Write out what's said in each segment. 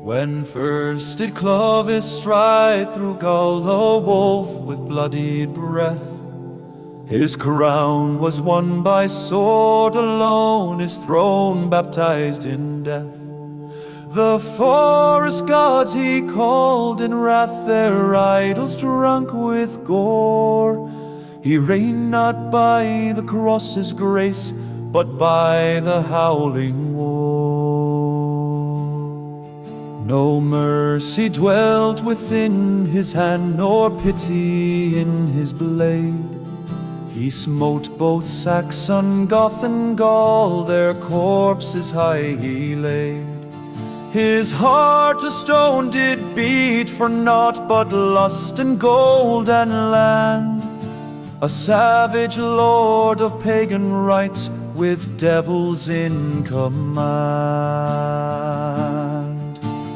When first did Clovis stride through Gaul, a wolf with bloodied breath, his crown was won by sword alone, his throne baptized in death. The forest gods he called in wrath, their idols drunk with gore. He reigned not by the cross's grace, but by the howling war. No mercy dwelt within his hand, nor pity in his blade. He smote both Saxon, Goth, and Gaul, their corpses high he laid. His heart of stone did beat for naught but lust and gold and land, a savage lord of pagan rites with devils in command.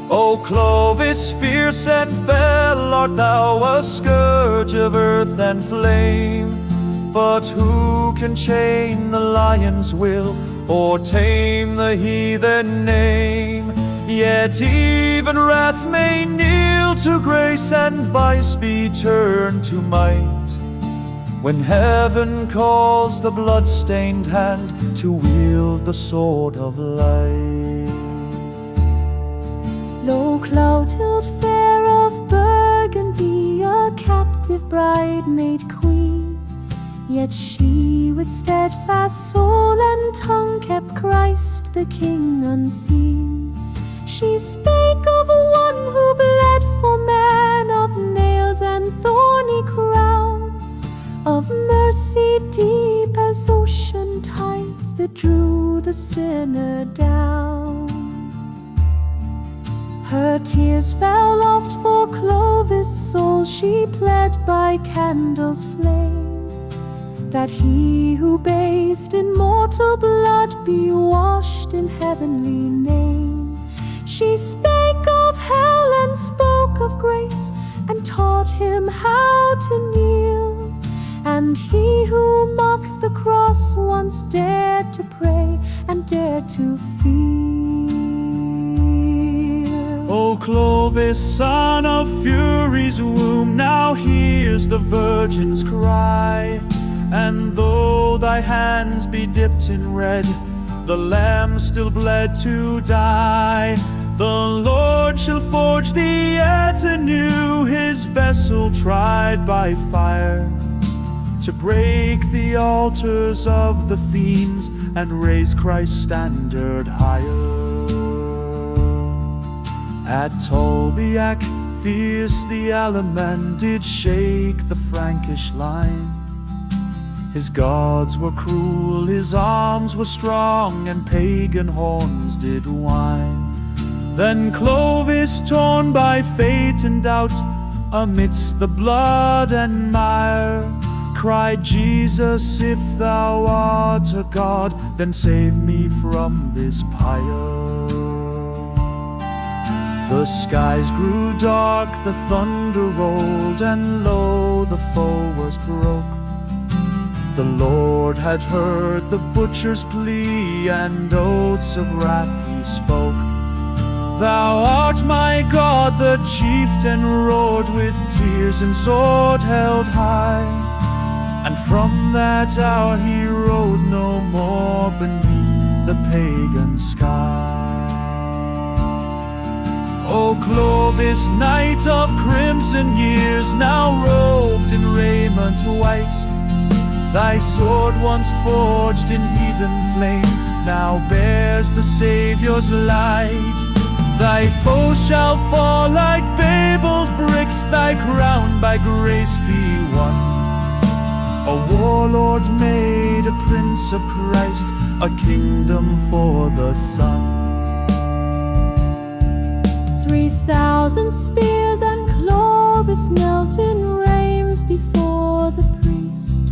O Clovis, fierce and fell, art thou a scourge of earth and flame, but who can chain the lion's will or tame the heathen name? Yet even wrath may kneel to grace and vice be turned to might, when heaven calls the blood-stained hand to wield the sword of light. Lo, Clotilde fair of Burgundy, a captive bride made queen, yet she with steadfast soul and tongue kept Christ the King unseen. She spake of one who bled for man, of nails and thorny crown, of mercy deep as ocean tides that drew the sinner down. Her tears fell oft for Clovis' soul, she pled by candles' flame, that he who bathed in mortal blood be washed in heavenly name. She spake of hell and spoke of grace, and taught him how to kneel. And he who mocked the cross once dared to pray and dared to feel. O Clovis, son of Fury's womb, now hears the virgin's cry. And though thy hands be dipped in red, the Lamb still bled to die. The Lord shall forge thee yet anew, his vessel tried by fire, to break the altars of the fiends and raise Christ's standard higher. At Tolbiac fierce the Alaman did shake the Frankish line. His gods were cruel, his arms were strong, and pagan horns did whine. Then Clovis, torn by fate and doubt, amidst the blood and mire, cried, Jesus, if thou art a god, then save me from this pyre. The skies grew dark, the thunder rolled, and lo, the foe was broke. The Lord had heard the butcher's plea, and oaths of wrath he spoke. Thou art my God, the chieftain roared, with tears and sword held high. And from that hour he rode no more beneath the pagan sky. O Clovis, knight of crimson years, now robed in raiment white, thy sword once forged in heathen flame, now bears the Saviour's light. Thy foes shall fall like Babel's bricks, thy crown by grace be won. A warlord made, a prince of Christ, a kingdom for the Son. 3,000 spears and Clovis knelt in raiment before the priest,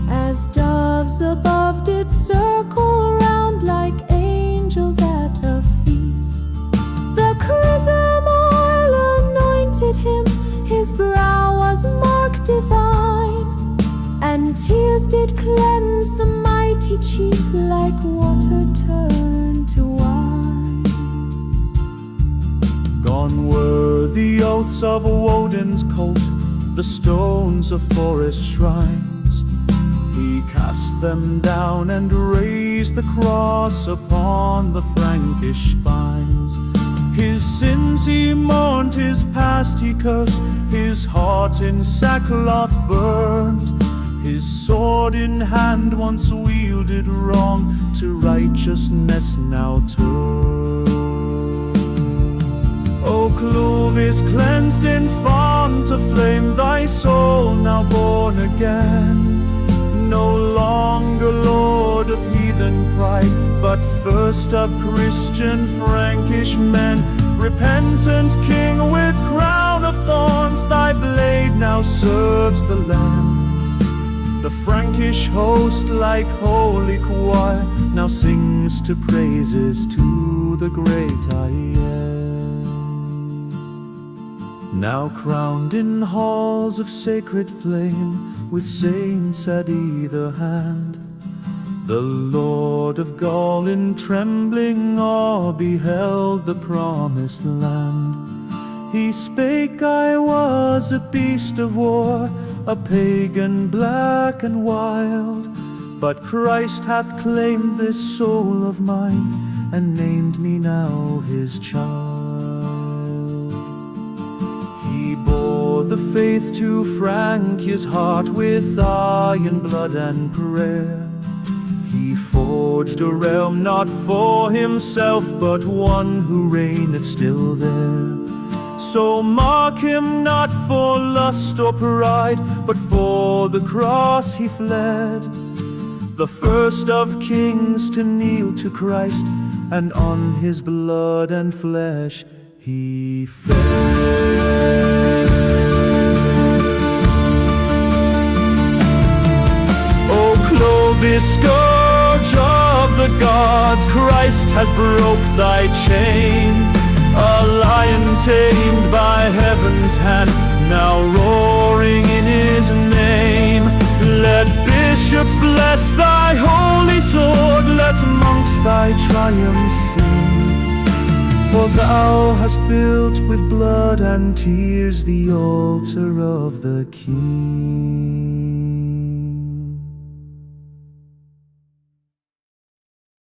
as doves above did circle round like angels at a feast. The chrism oil anointed him, his brow was marked divine, and tears did cleanse the mighty chief like water turned to wine. relics of Woden's cult, the stones of forest shrines. He cast them down and raised the cross upon the Frankish spines. His sins he mourned, his past he cursed, his heart in sackcloth burned. His sword in hand, once wielded wrong, to righteousness now turned. O Clovis, cleansed in font of flame, thy soul now born again, no longer lord of heathen pride, but first of Christian Frankish men. Repentant king with crown of thorns, thy blade now serves the land. The Frankish host, like holy choir, now sings to praises to the great I am. Now crowned in halls of sacred flame, with saints at either hand, the Lord of Gaul in trembling awe beheld the promised land. He spake, I was a beast of war, a pagan black and wild, but Christ hath claimed this soul of mine, and named me now his child. He bore the faith to Frank's heart with iron blood and prayer. He forged a realm not for himself, but one who reigneth still there. So mark him not for lust or pride, but for the cross he fled, the first of kings to kneel to Christ, and on his blood and flesh he fed. O Clovis, scourge of the gods, Christ has broke thy chain. A lion tamed by heaven's hand, now roaring in his name. Let bishops bless thy holy sword, let monks thy triumphs sing. For thou hast built with blood and tears the altar of the King.